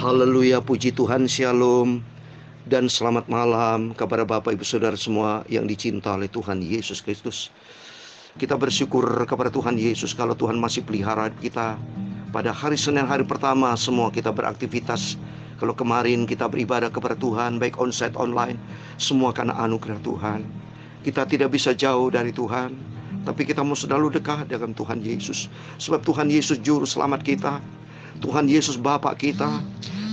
Haleluya, puji Tuhan, shalom, dan selamat malam kepada Bapak Ibu Saudara semua yang dicinta oleh Tuhan Yesus Kristus. Kita bersyukur kepada Tuhan Yesus kalau Tuhan masih pelihara kita. Pada hari Senin, hari pertama, semua kita beraktivitas. Kalau kemarin kita beribadah kepada Tuhan, baik onsite online, semua karena anugerah Tuhan. Kita tidak bisa jauh dari Tuhan, tapi kita mau selalu dekat dengan Tuhan Yesus. Sebab Tuhan Yesus juru selamat kita, Tuhan Yesus Bapa kita,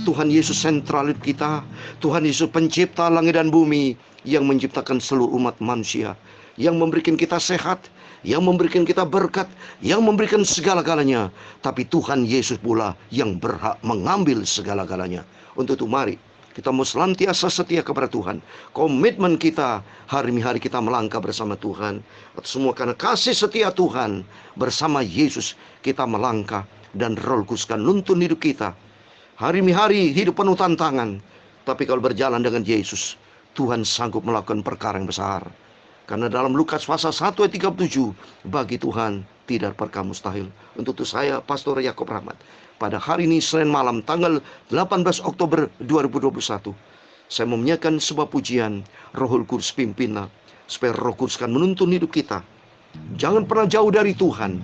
Tuhan Yesus sentral kita, Tuhan Yesus pencipta langit dan bumi, yang menciptakan seluruh umat manusia, yang memberikan kita sehat, yang memberikan kita berkat, yang memberikan segala-galanya. Tapi Tuhan Yesus pula yang berhak mengambil segala-galanya. Untuk itu mari kita mau senantiasa setia kepada Tuhan. Komitmen kita hari-hari kita melangkah bersama Tuhan. Semua karena kasih setia Tuhan, bersama Yesus kita melangkah, dan Roh Kudus kan nuntun hidup kita. Hari-hari hidup penuh tantangan, tapi kalau berjalan dengan Yesus, Tuhan sanggup melakukan perkara yang besar. Karena dalam Lukas pasal 1 ayat 37, bagi Tuhan tidak perkara mustahil. Untuk itu saya, Pastor Yakob Rahmat, pada hari ini Senin malam tanggal 18 Oktober 2021, saya menyanyikan sebuah pujian, Roh Kudus pimpinlah, supaya Roh Kudus kan menuntun hidup kita. Jangan pernah jauh dari Tuhan,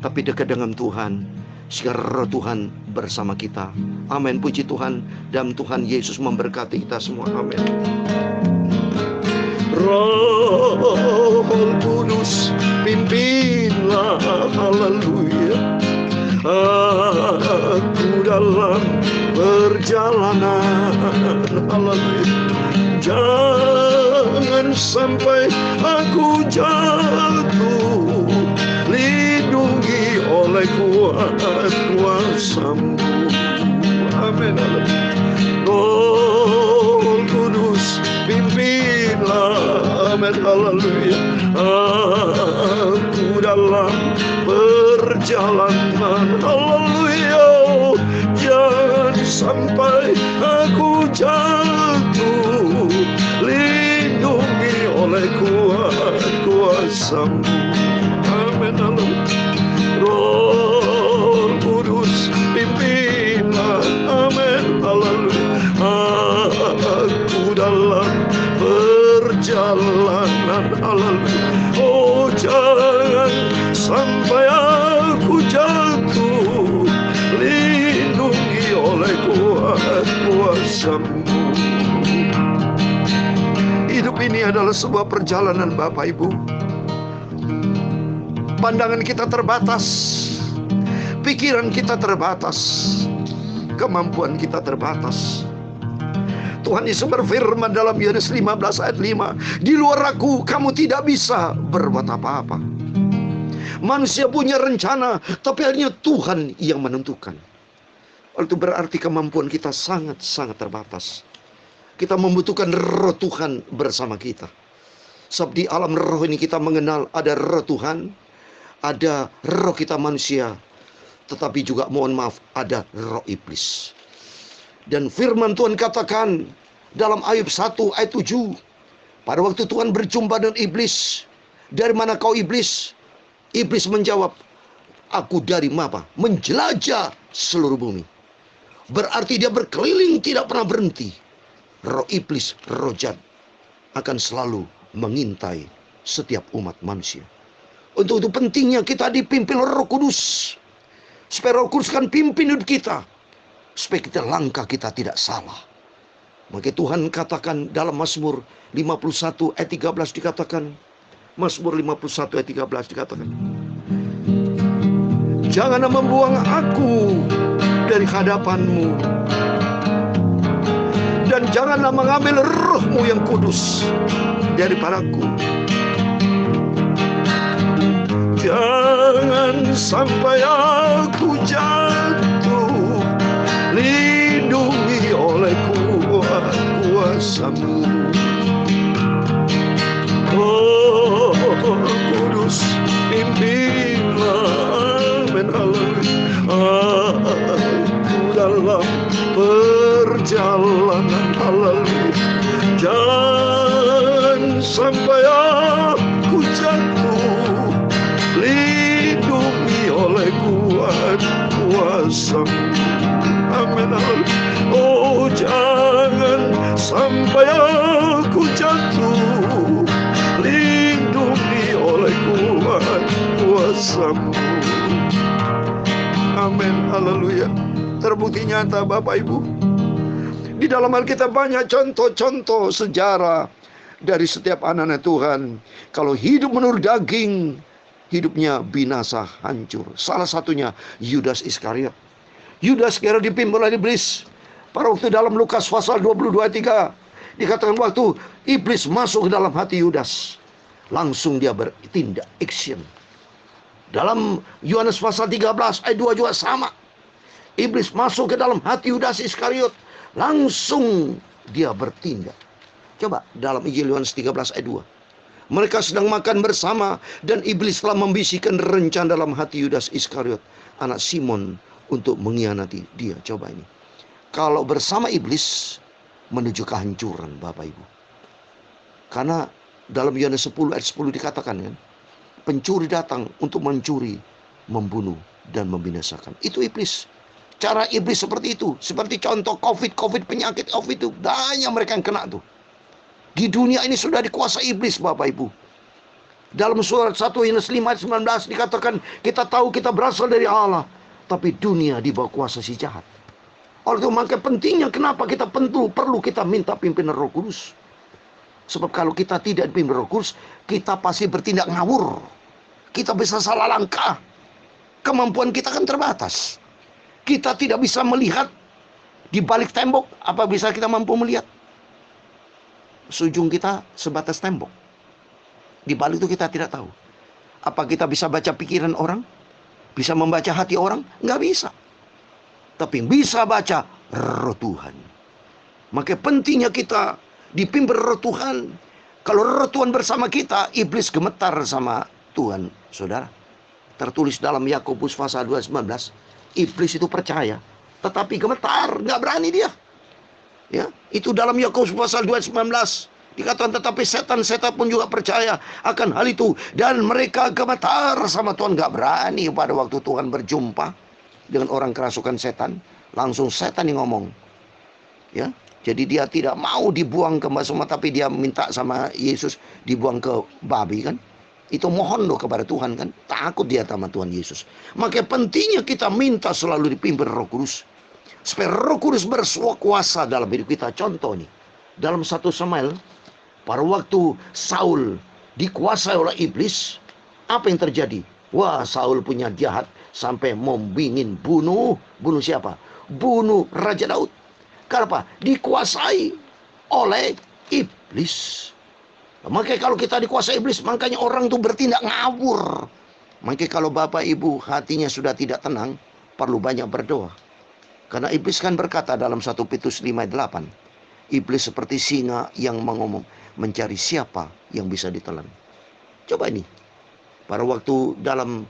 tapi dekat dengan Tuhan, sehingga Roh Tuhan bersama kita. Amin, puji Tuhan, dan Tuhan Yesus memberkati kita semua. Amin. Roh Kudus pimpinlah, haleluya, aku dalam perjalanan, haleluya. Jangan sampai aku jatuh, lindungi oleh kuasa-Mu. Amin. Roh Kudus pimpinlah, amin, haleluya, aku dalam perjalanan, haleluya. Jangan sampai aku jatuh, lindungi oleh kuasa-Mu. Amin, haleluya. Roh Kudus pimpinlah, amin, haleluya, aku dalam perjalanan, haleluya. Oh, jangan sampai aku jatuh, lindungi oleh kuasa-Mu. Hidup ini adalah sebuah perjalanan, Bapak Ibu. Pandangan kita terbatas, pikiran kita terbatas, kemampuan kita terbatas. Tuhan Yesus berfirman dalam Yohanes 15 ayat 5, di luar aku kamu tidak bisa berbuat apa-apa. Manusia punya rencana, tapi akhirnya Tuhan yang menentukan. Itu berarti kemampuan kita sangat-sangat terbatas. Kita membutuhkan Roh Tuhan bersama kita. Sebab di alam roh ini kita mengenal ada Roh Tuhan, ada roh kita manusia, tetapi juga mohon maaf ada roh iblis. Dan firman Tuhan katakan dalam Ayub 1 ayat 7, pada waktu Tuhan berjumpa dengan iblis, dari mana kau iblis? Iblis menjawab, aku dari apa? Menjelajah seluruh bumi. Berarti dia berkeliling tidak pernah berhenti. Roh iblis, roh jahat akan selalu mengintai setiap umat manusia. Untuk itu pentingnya kita dipimpin Roh Kudus, supaya Roh Kudus kan pimpin hidup kita, supaya kita langkah kita tidak salah. Maka Tuhan katakan dalam Mazmur 51 ayat 13 dikatakan, Mazmur 51 ayat 13 dikatakan, janganlah membuang aku dari hadapan-Mu, dan janganlah mengambil Roh-Mu yang kudus daripadaku. Jangan sampai aku jatuh, lindungi oleh kuasa-Mu. Oh Kudus pimpinlah, amin, haleluya, aku dalam perjalanan, haleluya. Jangan sampai aku jatuh, lindungi oleh kuasa. Amin. sampai aku jatuh, lindungi oleh kuat kuasa-Mu. Amin, haleluya. Terbukti nyata Bapak Ibu, di dalam Alkitab banyak contoh-contoh sejarah dari setiap anak-anak Tuhan. Kalau hidup menurut daging, hidupnya binasa, hancur. Salah satunya Yudas Iskariot. Yudas Iskariot dipimpin oleh iblis. Pada waktu dalam Lukas pasal 22 ayat 3 dikatakan waktu iblis masuk ke dalam hati Yudas, langsung dia bertindak action. Dalam Yohanes pasal 13 ayat 2 juga sama. Iblis masuk ke dalam hati Yudas Iskariot, langsung dia bertindak. Coba dalam Injil Yohanes 13 ayat 2. Mereka sedang makan bersama dan iblis telah membisikkan rencana dalam hati Yudas Iskariot, anak Simon, untuk mengkhianati dia. Coba ini. Kalau bersama iblis menuju kehancuran Bapak Ibu. Karena dalam Yohanes 10 ayat 10 dikatakan kan, pencuri datang untuk mencuri, membunuh, dan membinasakan. Itu iblis. Cara iblis seperti itu. Seperti contoh COVID, penyakit COVID itu. Banyak mereka yang kena tuh. Di dunia ini sudah dikuasai iblis Bapak Ibu. Dalam surat 1 Yohanes 5 ayat 19 dikatakan, kita tahu kita berasal dari Allah, tapi dunia di bawah kuasa si jahat. Oleh itu maka pentingnya kenapa kita perlu kita minta pimpinan Roh Kudus. Sebab kalau kita tidak dipimpin Roh Kudus, kita pasti bertindak ngawur. Kita bisa salah langkah. Kemampuan kita kan terbatas. Kita tidak bisa melihat di balik tembok. Apa bisa kita mampu melihat? Sujung kita sebatas tembok. Di balik itu kita tidak tahu. Apa kita bisa baca pikiran orang? Bisa membaca hati orang? Nggak bisa. Tapi bisa baca Roh Tuhan. Maka pentingnya kita dipimpin Roh Tuhan. Kalau Roh Tuhan bersama kita, iblis gemetar sama Tuhan, saudara. Tertulis dalam Yakobus pasal 2:19, iblis itu percaya, tetapi gemetar, nggak berani dia. Ya, itu dalam Yakobus pasal 2:19 dikatakan, tetapi setan pun juga percaya akan hal itu, dan mereka gemetar sama Tuhan. Nggak berani pada waktu Tuhan berjumpa dengan orang kerasukan setan, langsung setan yang ngomong. Ya, jadi dia tidak mau dibuang ke semua, tapi dia minta sama Yesus dibuang ke babi kan. Itu mohon loh kepada Tuhan kan. Takut dia sama Tuhan Yesus. Maka pentingnya kita minta selalu dipimpin Roh Kudus. Supaya Roh Kudus berkuasa dalam hidup kita. Contoh nih, dalam 1 Samuel, pada waktu Saul dikuasai oleh iblis, apa yang terjadi? Wah, Saul punya jahat sampai membingin bunuh siapa? Bunuh Raja Daud. Kenapa? Dikuasai oleh iblis. Makanya kalau kita dikuasai iblis, makanya orang itu bertindak ngawur. Makanya kalau Bapak Ibu hatinya sudah tidak tenang, perlu banyak berdoa. Karena iblis kan berkata dalam 1 Petrus 5 ayat 8, iblis seperti singa yang mengomong, mencari siapa yang bisa ditelan. Coba ini, pada waktu dalam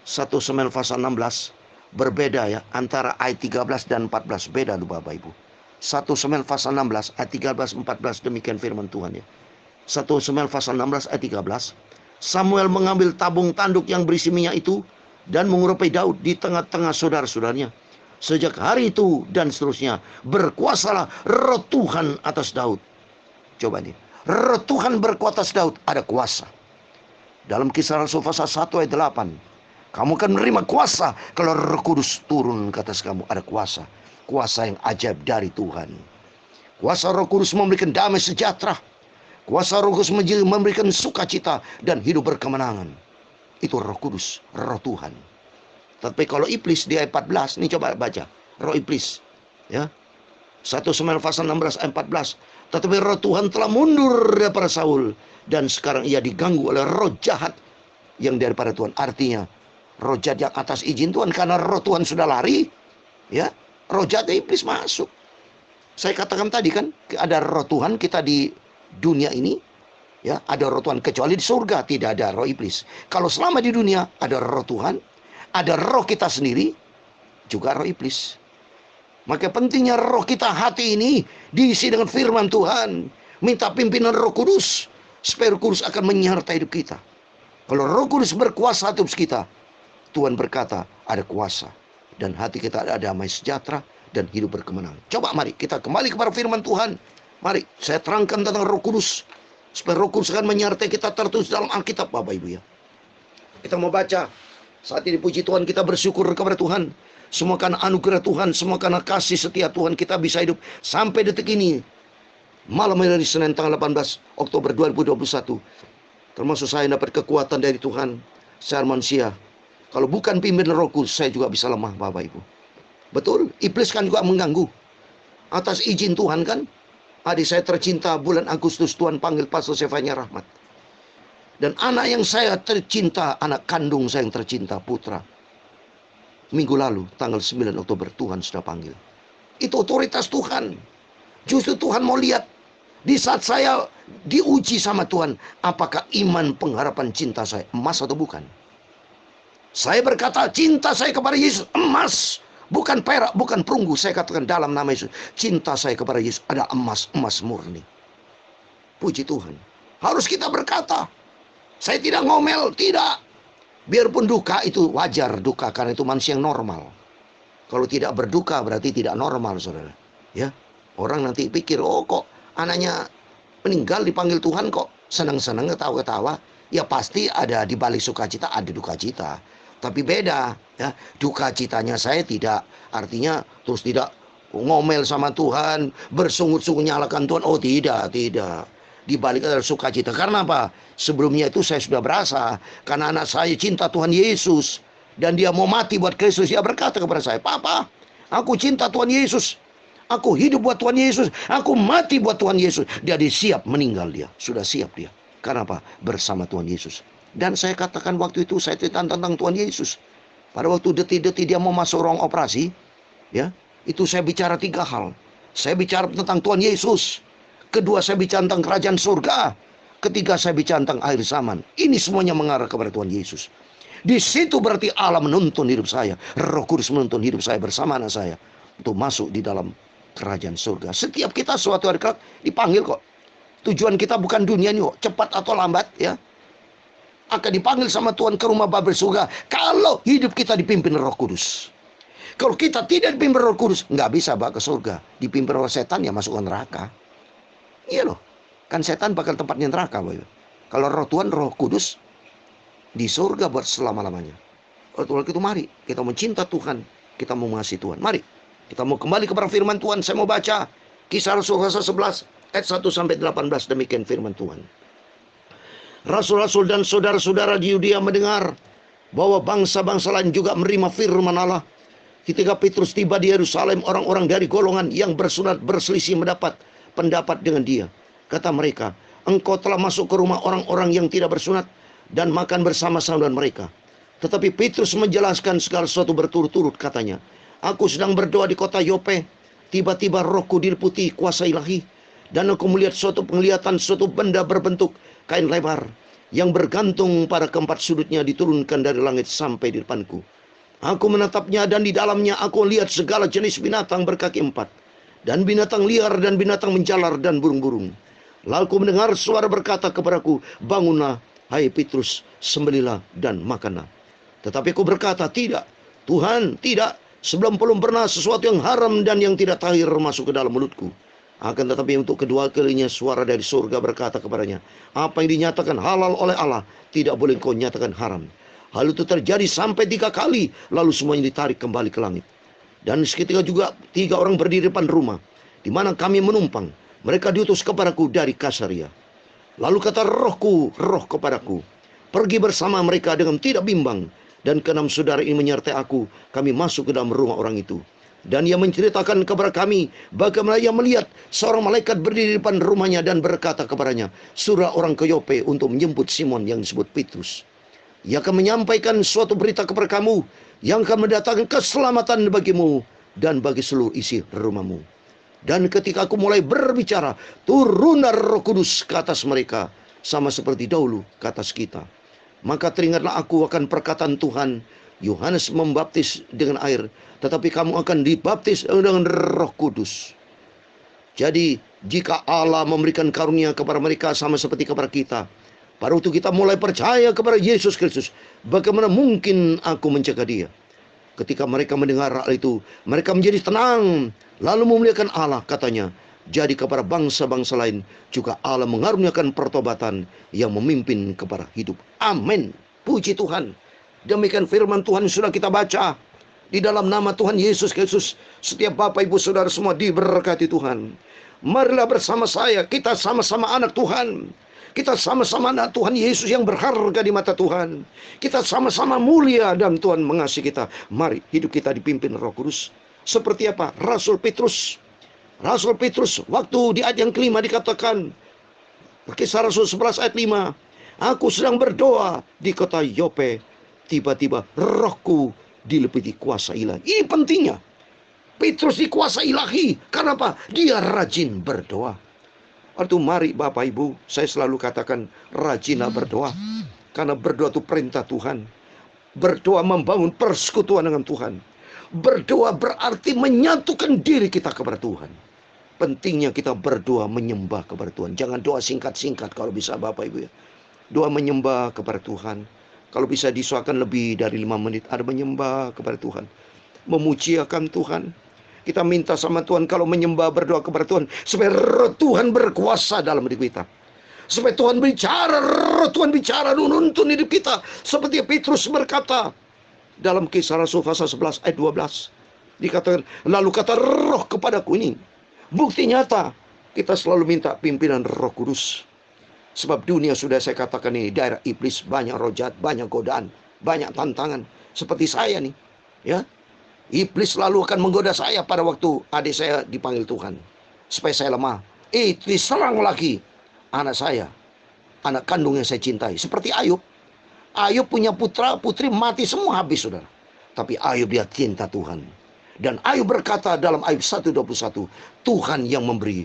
1 Samuel pasal 16, berbeda ya, antara ayat 13 dan 14, beda loh Bapak Ibu. 1 Samuel pasal 16 ayat 13-14, demikian firman Tuhan ya. 1 Samuel pasal 16 ayat 13, Samuel mengambil tabung tanduk yang berisi minyak itu dan mengurupai Daud di tengah-tengah saudara-saudaranya. Sejak hari itu dan seterusnya, berkuasalah Roh Tuhan atas Daud. Coba nih, Roh Tuhan berkuasa atas Daud, ada kuasa. Dalam Kisah Rasul pasal 1 ayat 8, kamu akan menerima kuasa kalau Roh Kudus turun ke atas kamu. Ada kuasa. Kuasa yang ajaib dari Tuhan. Kuasa Roh Kudus memberikan damai sejahtera. Kuasa Roh Kudus memberikan sukacita dan hidup berkemenangan. Itu Roh Kudus, Roh Tuhan. Tapi kalau iblis di ayat 14, ini coba baca. Roh iblis. Ya. 1 Samuel pasal 16 ayat 14. Tetapi Roh Tuhan telah mundur daripada Saul. Dan sekarang ia diganggu oleh roh jahat yang daripada Tuhan. Artinya, roh jahat yang atas izin Tuhan. Karena roh Tuhan sudah lari. Ya. Roh jahat iblis masuk. Saya katakan tadi kan, ada roh Tuhan kita di dunia ini, ya, ada roh Tuhan. Kecuali di surga tidak ada roh iblis. Kalau selama di dunia ada roh Tuhan, ada roh kita sendiri, juga roh iblis. Maka pentingnya roh kita hati ini diisi dengan firman Tuhan. Minta pimpinan Roh Kudus, supaya Roh Kudus akan menyertai hidup kita. Kalau Roh Kudus berkuasa atas kita, Tuhan berkata ada kuasa. Dan hati kita ada damai sejahtera dan hidup berkemenangan. Coba mari kita kembali kepada firman Tuhan. Mari saya terangkan tentang Roh Kudus, supaya Roh Kudus akan menyertai kita, tertulis dalam Alkitab Bapak Ibu ya. Kita mau baca. Saat ini puji Tuhan, kita bersyukur kepada Tuhan. Semua karena anugerah Tuhan, semua karena kasih setia Tuhan, kita bisa hidup sampai detik ini. Malam hari Senin tanggal 18 Oktober 2021. Termasuk saya dapat kekuatan dari Tuhan. Saya manusia. Kalau bukan pimpinan Roh Kudus, saya juga bisa lemah Bapak Ibu. Betul, iblis kan juga mengganggu. Atas izin Tuhan kan, adik saya tercinta bulan Agustus Tuhan panggil Pastor Sefanya Rahmat. Dan anak yang saya tercinta, anak kandung saya yang tercinta, Putra. Minggu lalu, tanggal 9 Oktober, Tuhan sudah panggil. Itu otoritas Tuhan. Justru Tuhan mau lihat, di saat saya diuji sama Tuhan, apakah iman, pengharapan, cinta saya emas atau bukan. Saya berkata, cinta saya kepada Yesus emas, bukan perak, bukan perunggu. Saya katakan dalam nama Yesus, cinta saya kepada Yesus ada emas, emas murni. Puji Tuhan. Harus kita berkata, saya tidak ngomel, tidak. Biarpun duka itu wajar, duka karena itu manusia yang normal. Kalau tidak berduka berarti tidak normal, saudara. Ya, orang nanti pikir, oh kok anaknya meninggal dipanggil Tuhan kok senang-senang, ketawa-ketawa. Ya pasti ada di balik sukacita ada duka cita. Tapi beda, ya. Duka citanya saya tidak artinya terus tidak ngomel sama Tuhan, bersungut-sungut nyalakan Tuhan. Oh tidak, tidak. Di balik adalah sukacita. Karena apa? Sebelumnya itu saya sudah berasa. Karena anak saya cinta Tuhan Yesus. Dan dia mau mati buat Kristus. Dia berkata kepada saya, Papa, aku cinta Tuhan Yesus. Aku hidup buat Tuhan Yesus. Aku mati buat Tuhan Yesus. Dia siap meninggal dia. Sudah siap dia. Karena apa? Bersama Tuhan Yesus. Dan saya katakan waktu itu saya cerita tentang Tuhan Yesus. Pada waktu detik-detik dia mau masuk ruang operasi. Ya, itu saya bicara 3 hal. Saya bicara tentang Tuhan Yesus. Kedua, saya bicara tentang kerajaan surga. Ketiga, saya bicara tentang akhir zaman. Ini semuanya mengarah kepada Tuhan Yesus. Di situ berarti Allah menuntun hidup saya. Roh Kudus menuntun hidup saya bersama anak saya. Untuk masuk di dalam kerajaan surga. Setiap kita suatu hari kelak dipanggil kok. Tujuan kita bukan dunia ini kok. Cepat atau lambat ya. Akan dipanggil sama Tuhan ke rumah Babel surga. Kalau hidup kita dipimpin Roh Kudus. Kalau kita tidak dipimpin Roh Kudus, nggak bisa bawa ke surga. Dipimpin oleh setan ya masuk ke neraka. Iya loh, kan setan bakal tempatnya neraka. Kalau Roh Tuhan, Roh Kudus di surga buat selama-lamanya. Oleh itu mari kita mencinta Tuhan, kita mau mengasihi Tuhan. Mari kita mau kembali kepada firman Tuhan. Saya mau baca Kisah Rasul-Rasul 11 ayat 1 sampai 18. Demikian firman Tuhan. Rasul-rasul dan saudara-saudara di Yudea mendengar bahwa bangsa-bangsa lain juga menerima firman Allah. Ketika Petrus tiba di Yerusalem, orang-orang dari golongan yang bersunat berselisih mendapat pendapat dengan dia. Kata mereka, engkau telah masuk ke rumah orang-orang yang tidak bersunat dan makan bersama-sama dengan mereka. Tetapi Petrus menjelaskan segala sesuatu berturut-turut, katanya, aku sedang berdoa di kota Yope. Tiba-tiba rohku diliputi kuasa ilahi. Dan aku melihat suatu penglihatan, suatu benda berbentuk kain lebar yang bergantung pada keempat sudutnya diturunkan dari langit sampai di depanku. Aku menatapnya dan di dalamnya aku lihat segala jenis binatang berkaki 4. Dan binatang liar dan binatang menjalar dan burung-burung. Lalu aku mendengar suara berkata kepadaku, bangunlah, hai Petrus, sembelihlah dan makanlah. Tetapi aku berkata, tidak, Tuhan, tidak. Sebelum belum pernah sesuatu yang haram dan yang tidak tahir masuk ke dalam mulutku. Akan tetapi untuk kedua kalinya suara dari surga berkata kepadanya, apa yang dinyatakan halal oleh Allah, tidak boleh kau nyatakan haram. Hal itu terjadi sampai 3 kali, lalu semuanya ditarik kembali ke langit. Dan seketika juga 3 orang berdiri depan rumah, di mana kami menumpang. Mereka diutus kepadaku dari Kasaria. Lalu kata rohku, roh kepadaku, pergi bersama mereka dengan tidak bimbang. Dan ke-6 saudara ini menyertai aku, kami masuk ke dalam rumah orang itu. Dan ia menceritakan kepada kami, bagaimana ia melihat seorang malaikat berdiri di depan rumahnya dan berkata kepadanya, suruh orang ke Yope untuk menjemput Simon yang disebut Petrus. Ia akan menyampaikan suatu berita kepada kamu, yang akan mendatangkan keselamatan bagimu dan bagi seluruh isi rumahmu. Dan ketika aku mulai berbicara, turunlah Roh Kudus ke atas mereka, sama seperti dahulu ke atas kita. Maka teringatlah aku akan perkataan Tuhan, Yohanes membaptis dengan air, tetapi kamu akan dibaptis dengan Roh Kudus. Jadi jika Allah memberikan karunia kepada mereka sama seperti kepada kita, pada waktu kita mulai percaya kepada Yesus Kristus, bagaimana mungkin aku mencegah dia? Ketika mereka mendengar hal itu, mereka menjadi tenang, lalu memuliakan Allah, katanya, Jadi kepada bangsa-bangsa lain juga Allah mengaruniakan pertobatan yang memimpin kepada hidup. Amin. Puji Tuhan. Demikian firman Tuhan sudah kita baca. Di dalam nama Tuhan Yesus Kristus, setiap Bapak Ibu Saudara semua diberkati Tuhan. Marilah bersama saya, kita sama-sama anak Tuhan. Kita sama-sama anak Tuhan Yesus yang berharga di mata Tuhan. Kita sama-sama mulia dan Tuhan mengasihi kita. Mari hidup kita dipimpin Roh Kudus. Seperti apa? Rasul Petrus waktu di ayat yang kelima dikatakan, Kisah Rasul 11 ayat 5, aku sedang berdoa di kota Yope, tiba-tiba rohku diliputi kuasa ilahi. Ini pentingnya. Petrus dikuasai ilahi. Karena apa? Dia rajin berdoa. Waktu mari Bapak Ibu, saya selalu katakan rajinlah berdoa. Karena berdoa itu perintah Tuhan. Berdoa membangun persekutuan dengan Tuhan. Berdoa berarti menyatukan diri kita kepada Tuhan. Pentingnya kita berdoa menyembah kepada Tuhan. Jangan doa singkat-singkat kalau bisa Bapak Ibu ya. Doa menyembah kepada Tuhan. Kalau bisa disuakan lebih dari 5 menit. Ada menyembah kepada Tuhan. Memuji akan Tuhan. Kita minta sama Tuhan kalau menyembah berdoa kepada Tuhan. Supaya roh Tuhan berkuasa dalam hidup kita. Supaya Tuhan bicara, roh Tuhan bicara menuntun hidup kita. Seperti Petrus berkata. Dalam Kisah Rasul pasal 11 ayat 12. Dikatakan, lalu kata roh kepadaku ini. Bukti nyata. Kita selalu minta pimpinan Roh Kudus. Sebab dunia sudah saya katakan ini daerah iblis, banyak roh jahat, banyak godaan, banyak tantangan. Seperti saya nih, ya. Iblis selalu akan menggoda saya pada waktu adik saya dipanggil Tuhan. Supaya saya lemah. Diserang lagi anak saya, anak kandung yang saya cintai. Seperti Ayub. Ayub punya putra, putri mati semua habis, saudara. Tapi Ayub dia cinta Tuhan. Dan Ayub berkata dalam Ayub 1:21, Tuhan yang memberi,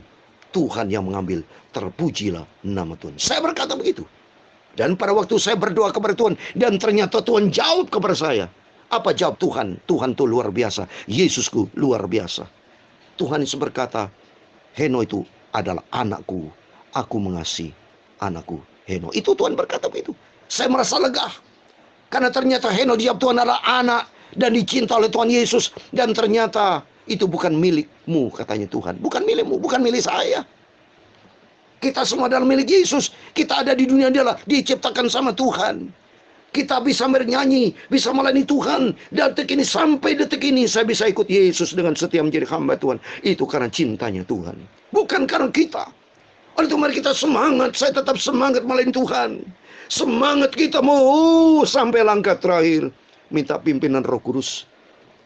Tuhan yang mengambil, terpujilah nama Tuhan. Saya berkata begitu. Dan pada waktu saya berdoa kepada Tuhan, dan ternyata Tuhan jawab kepada saya. Apa jawab Tuhan? Tuhan itu luar biasa. Yesusku luar biasa. Tuhan Yesus berkata, Heno itu adalah anakku. Aku mengasihi anakku Heno. Itu Tuhan berkata begitu. Saya merasa lega. Karena ternyata Heno dijawab Tuhan adalah anak. Dan dicinta oleh Tuhan Yesus. Dan ternyata itu bukan milikmu, katanya Tuhan. Bukan milikmu, bukan milik saya. Kita semua adalah milik Yesus. Kita ada di dunia adalah diciptakan sama Tuhan. Kita bisa bernyanyi, bisa melayani Tuhan. Detik ini sampai detik ini saya bisa ikut Yesus dengan setia menjadi hamba Tuhan. Itu karena cintanya Tuhan. Bukan karena kita. Oleh itu mari kita semangat. Saya tetap semangat melayani Tuhan. Semangat kita mau sampai langkah terakhir. Minta pimpinan Roh Kudus.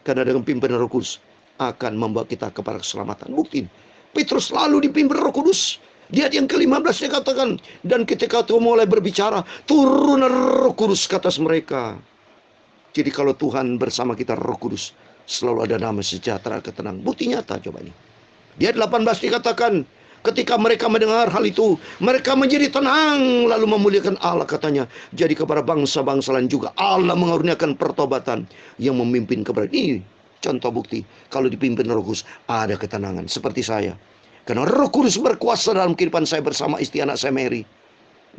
Karena dengan pimpinan Roh Kudus akan membawa kita kepada keselamatan. Bukti. Petrus selalu dipimpin Roh Kudus. Di ayat yang ke-15 dia katakan, dan ketika Tuhan mulai berbicara, turun Roh Kudus ke atas mereka. Jadi kalau Tuhan bersama kita Roh Kudus, selalu ada damai sejahtera, ketenangan. Bukti nyata coba ini. Di ayat 18 dikatakan, ketika mereka mendengar hal itu, mereka menjadi tenang, lalu memuliakan Allah, katanya. Jadi kepada bangsa-bangsa lain juga Allah mengaruniakan pertobatan yang memimpin kepada ini. Contoh bukti, kalau dipimpin Roh Kudus ada ketenangan. Seperti saya. Karena Roh Kudus berkuasa dalam kehidupan saya bersama istri anak saya Mary.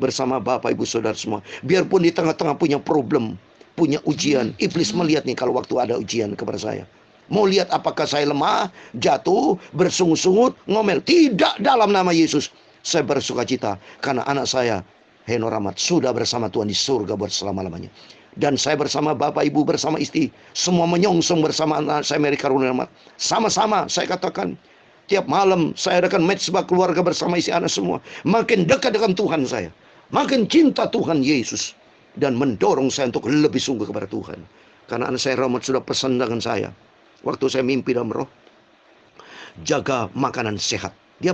Bersama Bapak Ibu Saudara semua. Biarpun di tengah-tengah punya problem, punya ujian. Iblis melihat nih kalau waktu ada ujian kepada saya. Mau lihat apakah saya lemah, jatuh, bersungut-sungut, ngomel. Tidak, dalam nama Yesus. Saya bersuka cita. Karena anak saya, Heno Rahmat, sudah bersama Tuhan di surga buat selama-lamanya. Dan saya bersama Bapak Ibu, bersama istri. Semua menyongsong bersama anak saya Mary Karunia Rahmat. Sama-sama saya katakan. Tiap malam saya adakan mezbah keluarga bersama isi anak semua. Makin dekat dengan Tuhan saya. Makin cinta Tuhan Yesus. Dan mendorong saya untuk lebih sungguh kepada Tuhan. Karena anak saya Rahmat sudah pesan dengan saya. Waktu saya mimpi dalam roh. Jaga makanan sehat. Dia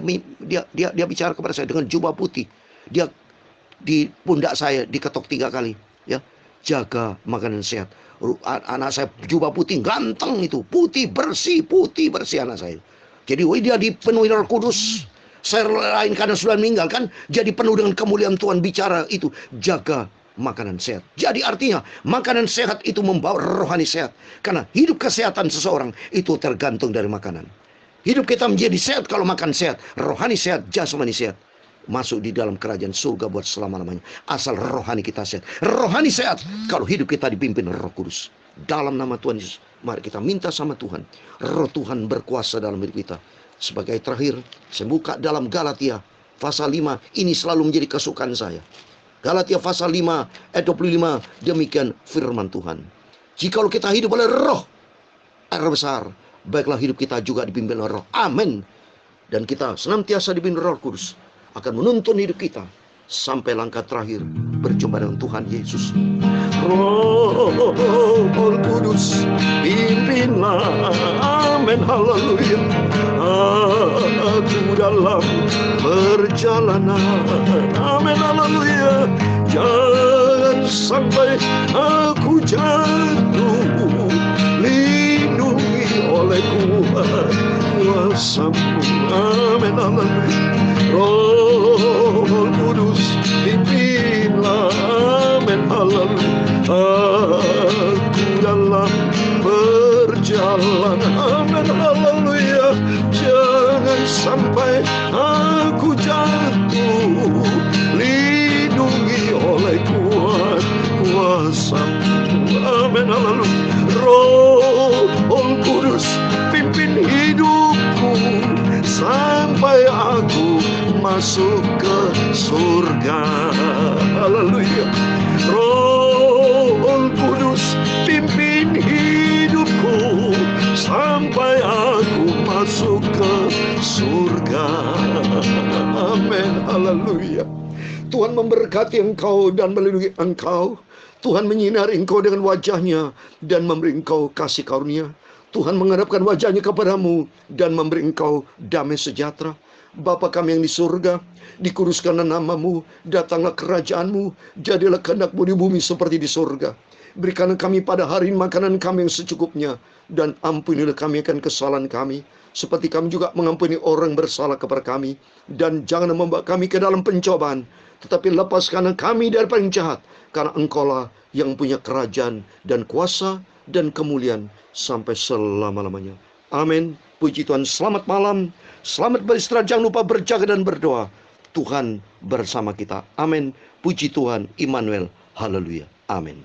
bicara kepada saya dengan jubah putih. Dia di pundak saya diketok 3 kali. Ya, jaga makanan sehat. Anak saya jubah putih, ganteng itu. Putih bersih anak saya. Jadi dia dipenuhi Roh Kudus. Saya lain karena sudah meninggal kan. Jadi penuh dengan kemuliaan Tuhan bicara itu. Jaga makanan sehat. Jadi artinya makanan sehat itu membawa rohani sehat. Karena hidup kesehatan seseorang itu tergantung dari makanan. Hidup kita menjadi sehat kalau makan sehat. Rohani sehat, jasmani sehat. Masuk di dalam kerajaan surga buat selama-lamanya. Asal rohani kita sehat. Rohani sehat kalau hidup kita dipimpin Roh Kudus. Dalam nama Tuhan Yesus, mari kita minta sama Tuhan. Roh Tuhan berkuasa dalam hidup kita. Sebagai terakhir, saya buka dalam Galatia pasal 5. Ini selalu menjadi kesukaan saya. Galatia pasal 5 ayat 25. Demikian firman Tuhan. Jikalau kita hidup oleh roh, air besar, baiklah hidup kita juga dipimpin oleh roh. Amin. Dan kita senantiasa dipimpin Roh Kudus akan menuntun hidup kita sampai langkah terakhir berjumpa dengan Tuhan Yesus. Roh Kudus pimpinlah, amin, haleluya, aku dalam perjalanan, amin, haleluya. Jangan sampai aku jatuh, lindungi oleh kuasa-Mu, amin, haleluya. Roh Kudus pimpinlah, amin, haleluya, aku dalam perjalanan, amin, haleluya. Jangan sampai aku jatuh, lindungi oleh kuasa-Mu, amin, haleluya. Roh Kudus pimpin hidupku sampai aku masuk ke surga, haleluya. Roh Kudus pimpin hidupku sampai aku masuk ke surga, amin, haleluya. Tuhan memberkati engkau dan melindungi engkau. Tuhan menyinari engkau dengan wajah-Nya dan memberi engkau kasih karunia. Tuhan menghadapkan wajah-Nya kepadamu dan memberi engkau damai sejahtera. Bapa kami yang di surga, dikuduskanlah nama-Mu, datanglah kerajaan-Mu, jadilah kehendak-Mu di bumi seperti di surga. Berikanlah kami pada hari ini makanan kami yang secukupnya, dan ampunilah kami akan kesalahan kami, seperti kami juga mengampuni orang bersalah kepada kami. Dan jangan membawa kami ke dalam pencobaan, tetapi lepaskanlah kami daripada yang jahat, karena Engkau-lah yang punya kerajaan dan kuasa dan kemuliaan sampai selama-lamanya. Amin. Puji Tuhan. Selamat malam, selamat beristirahat, jangan lupa berjaga dan berdoa. Tuhan bersama kita. Amin. Puji Tuhan. Immanuel. Haleluya. Amin.